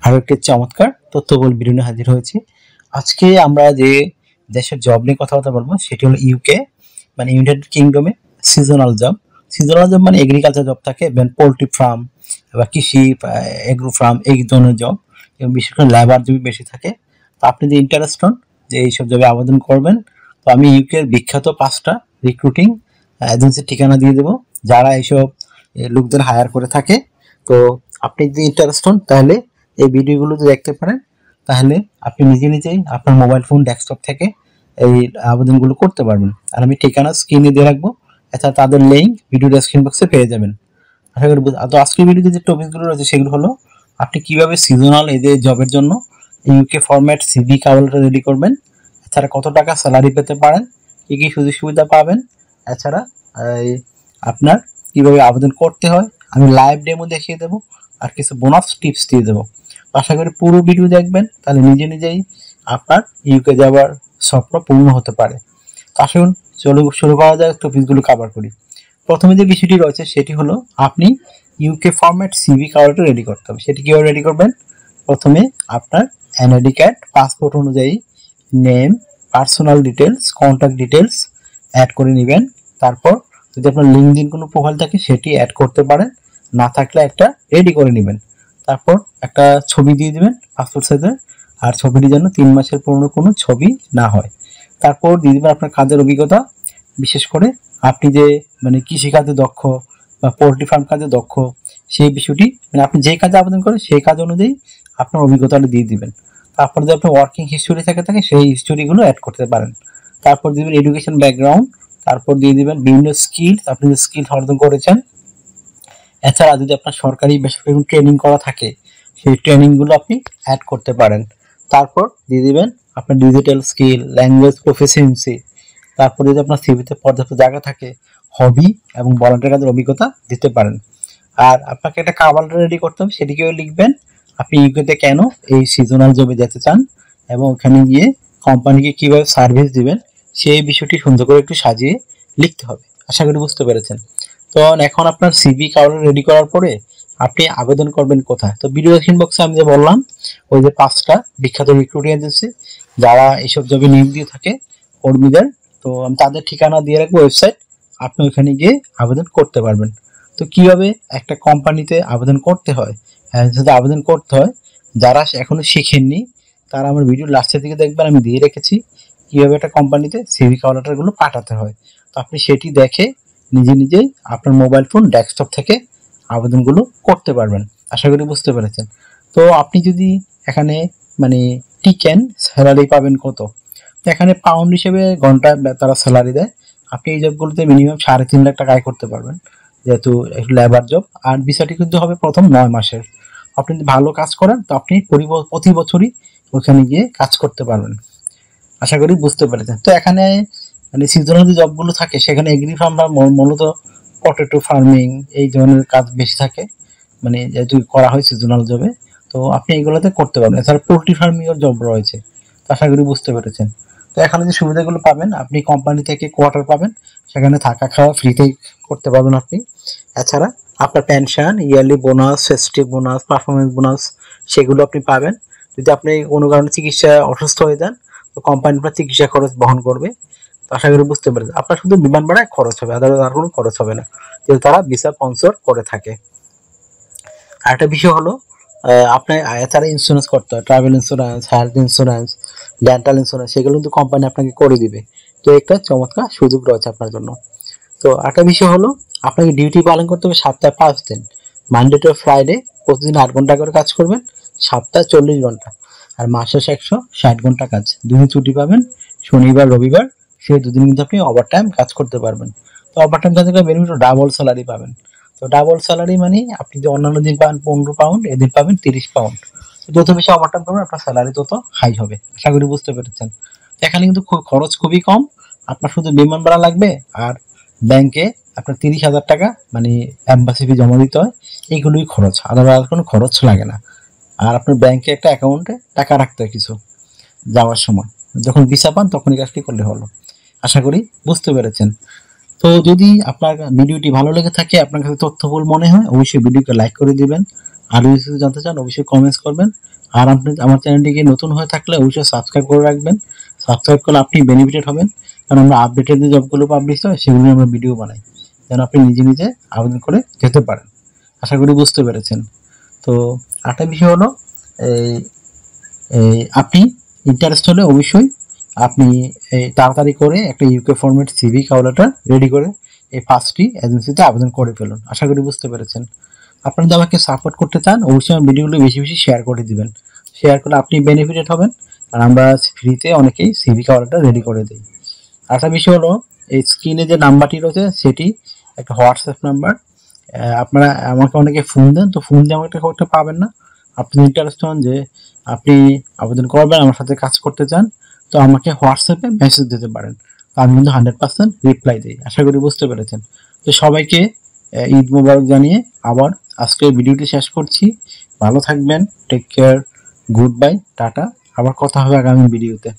আরো একটি চমৎকার তথ্যবহুল ভিডিও নিয়ে হাজির হয়েছি। আজকে আমরা যে দেশের জব নিয়ে কথাবার্তা বলবো সেটি হলো ইউকে মানে ইউনাইটেড কিংডমে সিজনাল জব। সিজনাল জব মানে এগ্রিকালচার জব থাকে, পোল্ট্রি ফার্ম বা কৃষি এগ্রো ফার্ম এই ধরনের জব, এবং বিশেষ করে লেবার জবই বেশি থাকে। তো আপনি যে ইন্টারেস্ট হন যে এইসব জবে আবেদন করবেন, তো আমি ইউকের বিখ্যাত 5টা রিক্রুটিং এজেন্সির ঠিকানা দিয়ে দেবো যারা এইসব লোকদের হায়ার করে থাকে। তো আপনি যদি ইন্টারেস্ট হন তাহলে এই ভিডিওগুলো যদি দেখতে পারেন, তাহলে আপনি নিজে নিজেই আপনার মোবাইল ফোন ডেস্কটপ থেকে এই আবেদনগুলো করতে পারবেন। আর আমি ঠিকানা স্ক্রিনে দিয়ে রাখবো, এছাড়া তাদের লিঙ্ক ভিডিও ডেসক্রিপশন বক্সে পেয়ে যাবেন। আশা করি তো আজকের ভিডিওতে যে টপিকগুলো রয়েছে সেগুলো হলো আপনি কিভাবে সিজনাল এদের জবের জন্য ইউকে ফরম্যাট সিভি কাভারটা রেডি করবেন, এছাড়া কত টাকা স্যালারি পেতে পারেন, কি কি সুযোগ সুবিধা পাবেন, এছাড়া আপনার কিভাবে আবেদন করতে হয় আমি লাইভ ডেমো দেখিয়ে দেবো, আর কিছু বোনাস টিপস দিয়ে দেবো। আশা করি পুরো ভিডিও দেখবেন, তাহলে নিজে নিজেই আপনার ইউকে যাওয়ার স্বপ্ন পূর্ণ হতে পারে। তো আসুন শুরু করা যাক, টপিকগুলো কভার করি। প্রথমে যে বিষয়টি রয়েছে সেটি হলো আপনি ইউকে ফরম্যাট সিভি কাভারটা রেডি করতে হবে। সেটি কিভাবে রেডি করবেন? প্রথমে আপনার এনআইডি কার্ড, পাসপোর্ট অনুযায়ী name, personal details, contact details add করে নেবেন। তারপর যদি আপনার লিঙ্কডিন কোনো প্রোফাইল থাকে সেটি অ্যাড করতে পারেন, না থাকলে একটা রেডি করে নেবেন। তারপর একটা ছবি দিয়ে দিবেন পাসপোর্ট সাইজের, আর ছবিটি যেন 3 মাসের পুরনো কোনো ছবি না হয়। তারপর দিয়ে দিবেন আপনার কাজের অভিজ্ঞতা, বিশেষ করে আপনি যে কৃষিকাজে দক্ষ বা পোল্ট্রি ফার্ম কাজে দক্ষ সেই বিষয়টি, আপনি যে কাজে আবেদন করেন সেই কাজ অনুযায়ী আপনার অভিজ্ঞতাটা দিয়ে দিবেন। তারপর যদি আপনার ওয়ার্কিং হিস্টোরি থাকে সেই হিস্টোরিগুলো অ্যাড করতে পারেন। তারপর দিবেন এডুকেশন ব্যাকগ্রাউন্ড, তারপর দিয়ে দিবেন বিভিন্ন স্কিল, আপনি যে স্কিল অর্জন করেছেন। এছাড়া যদি আপনার সরকারি বেসরকারি ট্রেনিং করা থাকে সেই ট্রেনিংগুলো আপনি অ্যাড করতে পারেন। তারপর দিয়ে দিবেন আপনার ডিজিটাল স্কিল, ল্যাঙ্গুয়েজ প্রফিসিয়েন্সি। তারপর যদি আপনার সিভিতে পর্যাপ্ত জায়গা থাকে হবি এবং ভলান্টিয়ার কাজের অভিজ্ঞতা দিতে পারেন। আর আপনাকে একটা কাভার রেডি করতে হবে, সেটি কিভাবে লিখবেন, আপনি ইউকেতে কেন এই সিজনাল জবে যেতে চান এবং ওখানে গিয়ে কোম্পানিকে কিভাবে সার্ভিস দিবেন সেই বিষয়টি সুন্দর করে একটু সাজিয়ে লিখতে হবে। আশা করি বুঝতে পেরেছেন। তো এখন আপনার সিভি কাভার রেডি করার পরে আপনি আবেদন করবেন কোথায়? তো ভিডিও ডেসক্রিপশন বক্সে আমি যে বললাম ওই যে 5টা বিখ্যাত রিক্রুটিং এজেন্সি যারা এইসব জবে নিয়োগ দিয়ে থাকে কর্মীদের, তো আমি তাদের ঠিকানা দিয়ে রাখবো ওয়েবসাইট, আপনি ওইখানে গিয়ে আবেদন করতে পারবেন। তো কিভাবে একটা কোম্পানিতে আবেদন করতে হয়, যদি আবেদন করতে হয়, যারা এখনো শিখেননি তারা আমার ভিডিও লাস্টের দিকে দেখবেন, আমি দিয়ে রেখেছি কিভাবে একটা কোম্পানিতে সিভি কভার লেটারগুলো পাঠাতে হয়। তো আপনি সেটি দেখে নিজে নিজেই আপনার মোবাইল ফোন ডেস্কটপ থেকে আবেদনগুলো করতে পারবেন। আশা করি বুঝতে পেরেছেন। তো আপনি যদি এখানে টিকেন স্যালারি পাবেন কত, তো এখানে পাউন্ড হিসেবে ঘন্টা তারা স্যালারি দেয়। আপনি এই জবগুলোতে মিনিমাম 3.5 লাখ টাকা আয় করতে পারবেন, যেহেতু লেবার জব। আর ভিসাটি কিন্তু হবে প্রথম 9 মাসের। আপনি যদি ভালো কাজ করেন তো আপনি প্রতি বছরই ওখানে গিয়ে কাজ করতে পারবেন। আশা করি বুঝতে পেরেছেন। তো এখানে সিজনাল যে জবগুলো থাকে সেখানে এগ্রি ফার্ম বা মূলত পটেটো ফার্মিং এই ধরনের কাজ বেশি থাকে, যেহেতু করা হয় সিজনাল জবে, তো আপনি এইগুলোতে করতে পারবেন। এছাড়া পোল্ট্রি ফার্মিং এর জব রয়েছে, তো আশা করি বুঝতে পেরেছেন। তো এখানে যে সুবিধাগুলো পাবেন, আপনি কোম্পানি থেকে কোয়ার্টার পাবেন, সেখানে থাকা খাওয়া ফ্রিতেই করতে পারবেন আপনি। এছাড়া আপনার pension, yearly bonus, festive bonus, performance bonus সেগুলো আপনি পাবেন। যদি আপনি কোনো কারণে চিকিৎসা অসুস্থ হয়ে যান তো কোম্পানি আপনার চিকিৎসা খরচ বহন করবে। তো আশা করি বুঝতে পেরেছেন। আপনার শুধু বিমান ভাড়ায় খরচ হবে, আর কোনো খরচ হবে না, যেহেতু তারা ভিসা স্পন্সর করে থাকে। আরেকটা বিষয় হলো আপনার এছাড়া ইন্স্যুরেন্স করতে হয়, travel insurance, health insurance, dental insurance, সেগুলো কিন্তু কোম্পানি আপনাকে করে দিবে। তো একটা চমৎকার সুযোগ রয়েছে আপনার জন্য। তো একটা বিষয় হলো আপনাকে ডিউটি পালন করতে হবে সপ্তাহে 5 দিন, মানডে টু ফ্রাইডে প্রতিদিন 8 ঘন্টা করে কাজ করবেন, সপ্তাহে 40 ঘন্টা, আর মাসে 160 ঘন্টা কাজ। 2 দিন ছুটি পাবেন, শনিবার রবিবার, সেই 2 দিন কিন্তু আপনি ওভার টাইম কাজ করতে পারবেন। তো ওভার টাইম কাজে বেনিফিট ডাবল স্যালারি পাবেন। তো ডাবল স্যালারি আপনি যে অন্যান্য দিন পাবেন 15 পাউন্ড, এদিন পাবেন 30 পাউন্ড। যত বেশি ওভার টাইম করবেন আপনার স্যালারি তত হাই হবে। আশা করি বুঝতে পেরেছেন। এখানে কিন্তু খরচ খুবই কম, আপনার শুধু বিমান ভাড়া লাগবে আর ব্যাংকে আপনার 30,000 টাকা এম্বাসি ফি জমা দিতে হয়, এইগুলোই খরচ, আদারওয়াইজ কোনো খরচ লাগে না। আর আপনার ব্যাংকে একটা অ্যাকাউন্টে টাকা রাখতে হয় কিছু, যাওয়ার সময় যখন ভিসা পান তখনই কাজটি করলে হলো। আশা করি বুঝতে পেরেছেন। তো যদি আপনার ভিডিওটি ভালো লেগে থাকে, আপনার কাছে তথ্যবহুল মনে হয়, অবশ্যই ভিডিওকে লাইক করে দিবেন। আরও কিছু জানতে চান অবশ্যই কমেন্টস করবেন। আর আপনি আমার চ্যানেলটিকে নতুন হয়ে থাকলে অবশ্যই সাবস্ক্রাইব করে রাখবেন। সাবস্ক্রাইব করলে আপনি বেনিফিটেড হবেন, কারণ আমরা আপডেটেড যে জবগুলো পাবলিশ হয় সেগুলো আমরা ভিডিও বানাই, যেন আপনি নিজে নিজে আবেদন করে যেতে পারেন। আশা করি বুঝতে পেরেছেন। তো আরেকটা বিষয় হলো এই আপনি ইন্টারেস্ট হলে অবশ্যই আপনি তাড়াতাড়ি করে একটা UK format CV cover letter ready করে এই 5টি এজেন্সিতে আবেদন করে ফেলুন। আশা করি বুঝতে পেরেছেন। আপনারা যদি আমাকে সাপোর্ট করতে চান অবশ্যই আমার ভিডিওগুলো বেশি বেশি শেয়ার করে দিবেন। শেয়ার করলে আপনি বেনিফিটেড হবেন, আর আমরা ফ্রিতে অনেকেই সিভি কভার লেটার রেডি করে দিই। আরেকটা বিষয় হলো এই স্ক্রিনে যে নাম্বারটি রয়েছে সেটি একটা হোয়াটসঅ্যাপ নাম্বার। আপনারা আমাকে অনেকে ফোন দেন, তো ফোন দিয়ে আমাকে করতে পাবেন না। আপনি ইন্টারেস্ট হন যে আপনি আবেদন করবেন, আমার সাথে কাজ করতে চান, তো আমাকে হোয়াটসঅ্যাপে মেসেজ দিতে পারেন। তো আমি কিন্তু 100% রিপ্লাই দিই। আশা করি বুঝতে পেরেছেন। তো সবাইকে ঈদ মোবারক জানিয়ে আবার আজকের ভিডিওটি শেষ করছি। ভালো থাকবেন, take care, good bye, tata. আবার কথা হবে আগামী ভিডিওতে।